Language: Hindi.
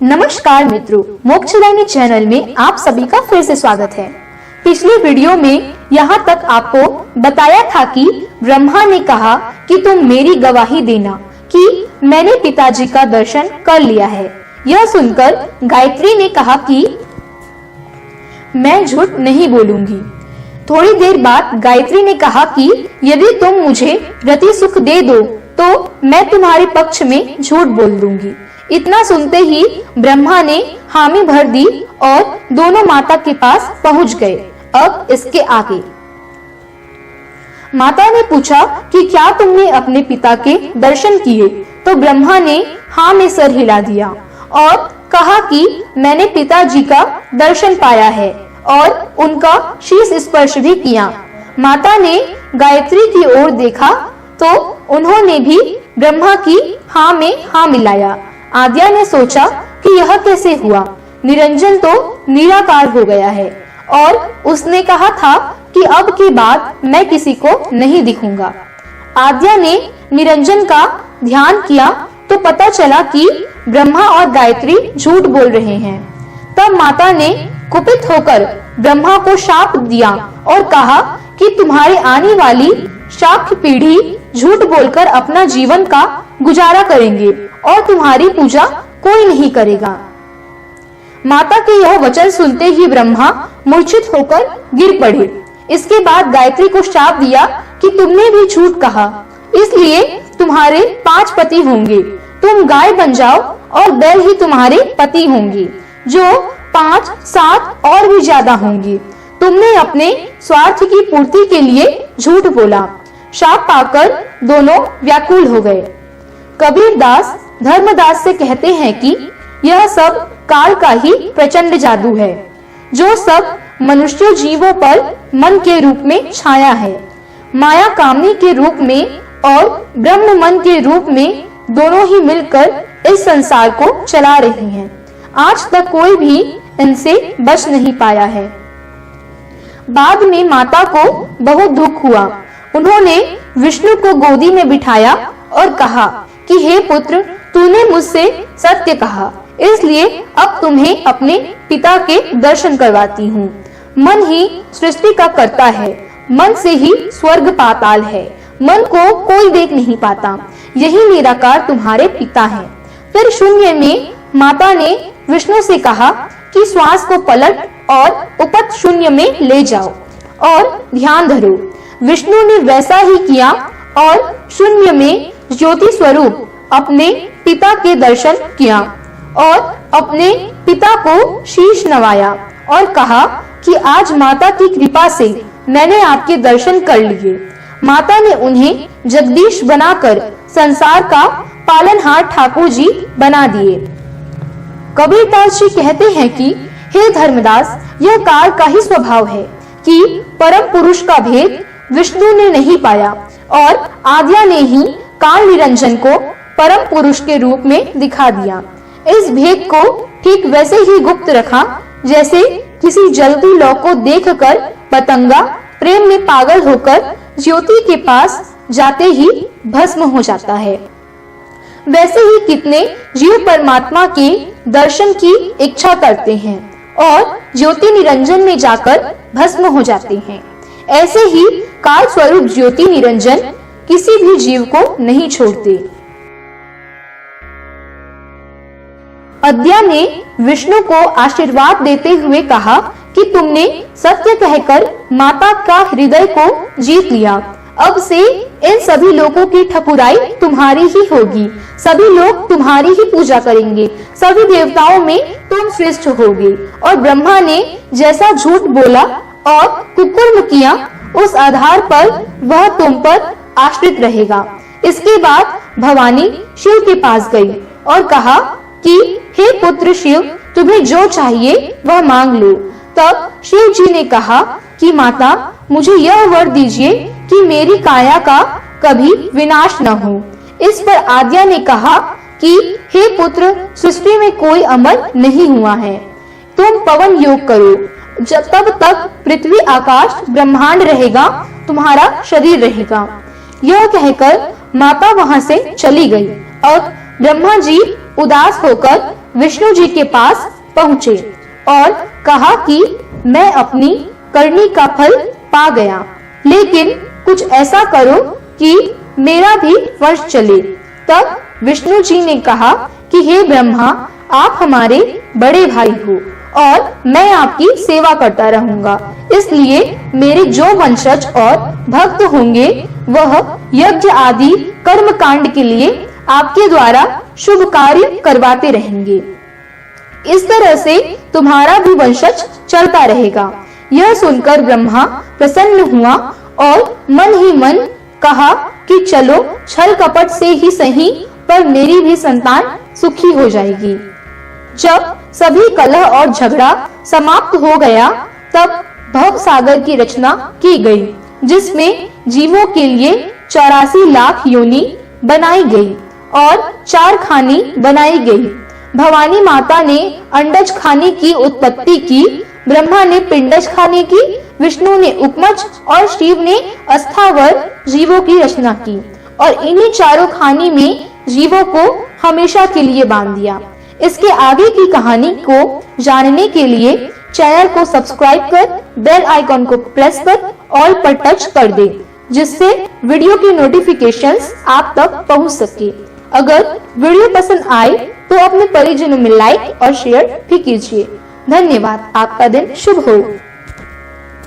नमस्कार मित्रों, मोक्षदायिनी चैनल में आप सभी का फिर से स्वागत है। पिछले वीडियो में यहाँ तक आपको बताया था कि ब्रह्मा ने कहा कि तुम मेरी गवाही देना कि मैंने पिताजी का दर्शन कर लिया है। यह सुनकर गायत्री ने कहा कि मैं झूठ नहीं बोलूंगी। थोड़ी देर बाद गायत्री ने कहा कि यदि तुम मुझे रति सुख दे दो तो मैं तुम्हारे पक्ष में झूठ बोल दूंगी। इतना सुनते ही ब्रह्मा ने हामी भर दी और दोनों माता के पास पहुंच गए। अब इसके आगे माता ने पूछा कि क्या तुमने अपने पिता के दर्शन किए? तो ब्रह्मा ने हाँ में सर हिला दिया और कहा कि मैंने पिताजी का दर्शन पाया है और उनका शीश स्पर्श भी किया। माता ने गायत्री की ओर देखा तो उन्होंने भी ब्रह्मा की हाँ में हाँ मिलाया। आद्या ने सोचा कि यह कैसे हुआ, निरंजन तो निराकार हो गया है और उसने कहा था कि अब के बाद मैं किसी को नहीं दिखूंगा। आद्या ने निरंजन का ध्यान किया तो पता चला कि ब्रह्मा और गायत्री झूठ बोल रहे हैं। तब माता ने कुपित होकर ब्रह्मा को शाप दिया और कहा कि तुम्हारी आने वाली शाक्त पीढ़ी झूठ बोलकर अपना जीवन का गुजारा करेंगे और तुम्हारी पूजा कोई नहीं करेगा। माता के यह वचन सुनते ही ब्रह्मा मूर्छित होकर गिर पड़े। इसके बाद गायत्री को शाप दिया कि तुमने भी झूठ कहा, इसलिए तुम्हारे 5 पति होंगे। तुम गाय बन जाओ और बैल ही तुम्हारे पति होंगे, जो 5, 7 और भी ज्यादा होंगी। तुमने अपने स्वार्थ की पूर्ति के लिए झूठ बोला। शाप पाकर दोनों व्याकुल हो गए। कबीरदास धर्मदास से कहते हैं कि यह सब काल का ही प्रचंड जादू है, जो सब मनुष्य जीवों पर मन के रूप में छाया है। माया कामनी के रूप में और ब्रह्म मन के रूप में दोनों ही मिलकर इस संसार को चला रही हैं। आज तक कोई भी इनसे बच नहीं पाया है। बाद में माता को बहुत दुख हुआ। उन्होंने विष्णु को गोदी में बिठाया और कहा कि हे पुत्र, तूने मुझसे सत्य कहा, इसलिए अब तुम्हें अपने पिता के दर्शन करवाती हूँ। मन ही सृष्टि का कर्ता है, मन से ही स्वर्ग पाताल है, मन को कोई देख नहीं पाता। यही निराकार तुम्हारे पिता हैं। फिर शून्य में माता ने विष्णु से कहा कि श्वास को पलट और उपत शून्य में ले जाओ और ध्यान धरो। विष्णु ने वैसा ही किया और शून्य में ज्योति स्वरूप अपने पिता के दर्शन किया और अपने पिता को शीश नवाया और कहा कि आज माता की कृपा से मैंने आपके दर्शन कर लिए। माता ने उन्हें जगदीश बनाकर संसार का पालनहार ठाकुर जी बना दिए। कबीरदास जी कहते हैं कि हे धर्मदास, यह काल का ही स्वभाव है कि परम पुरुष का भेद विष्णु ने नहीं पाया और आद्या ने ही काल निरंजन को परम पुरुष के रूप में दिखा दिया। इस भेद को ठीक वैसे ही गुप्त रखा जैसे किसी जलती लौ को देखकर पतंगा प्रेम में पागल होकर ज्योति के पास जाते ही भस्म हो जाता है। वैसे ही कितने जीव परमात्मा के दर्शन की इच्छा करते हैं और ज्योति निरंजन में जाकर भस्म हो जाते हैं। ऐसे ही काल स्वरूप ज्योति निरंजन किसी भी जीव को नहीं छोड़ते। अद्या ने विष्णु को आशीर्वाद देते हुए कहा कि तुमने सत्य कहकर माता का हृदय को जीत लिया। अब से इन सभी लोगों की ठकुराई तुम्हारी ही होगी। सभी लोग तुम्हारी ही पूजा करेंगे। सभी देवताओं में तुम श्रेष्ठ होगे। और ब्रह्मा ने जैसा झूठ बोला और कुकर्म किया, उस आधार पर वह तुम पर आश्रित रहेगा। इसके बाद भवानी शिव के पास गई और कहा कि हे पुत्र शिव, तुम्हें जो चाहिए वह मांग लो। तब शिव जी ने कहा कि माता, मुझे यह वर दीजिए कि मेरी काया का कभी विनाश न हो। इस पर आद्या ने कहा कि हे पुत्र, सृष्टि में कोई अमर नहीं हुआ है। तुम पवन योग करो, जब तब तक पृथ्वी आकाश ब्रह्मांड रहेगा, तुम्हारा शरीर रहेगा। यह कहकर माता वहां से चली गई और ब्रह्मा जी उदास होकर विष्णु जी के पास पहुँचे और कहा कि मैं अपनी करनी का फल पा गया, लेकिन कुछ ऐसा करो कि मेरा भी वंश चले। तब विष्णु जी ने कहा कि हे ब्रह्मा, आप हमारे बड़े भाई हो और मैं आपकी सेवा करता रहूंगा, इसलिए मेरे जो वंशज और भक्त होंगे वह यज्ञ आदि कर्म कांड के लिए आपके द्वारा शुभ कार्य करवाते रहेंगे। इस तरह से तुम्हारा भी वंशज चलता रहेगा। यह सुनकर ब्रह्मा प्रसन्न हुआ और मन ही मन कहा कि चलो छल कपट से ही सही, पर मेरी भी संतान सुखी हो जाएगी। जब सभी कलह और झगड़ा समाप्त हो गया, तब भव सागर की रचना की गई, जिसमें जीवों के लिए 84 लाख योनि बनाई गई और 4 खानी बनाई गई। भवानी माता ने अंडज खाने की उत्पत्ति की, ब्रह्मा ने पिंडज खाने की, विष्णु ने उपमज और शिव ने अस्थावर जीवों की रचना की और इन्हीं चारों खानी में जीवों को हमेशा के लिए बांध दिया। इसके आगे की कहानी को जानने के लिए चैनल को सब्सक्राइब कर बेल आइकॉन को प्रेस कर ऑल पर टच कर दे, जिससे वीडियो की नोटिफिकेशंस आप तक पहुंच सके। अगर वीडियो पसंद आए तो अपने परिजनों में लाइक और शेयर भी कीजिए। धन्यवाद। आपका दिन शुभ हो।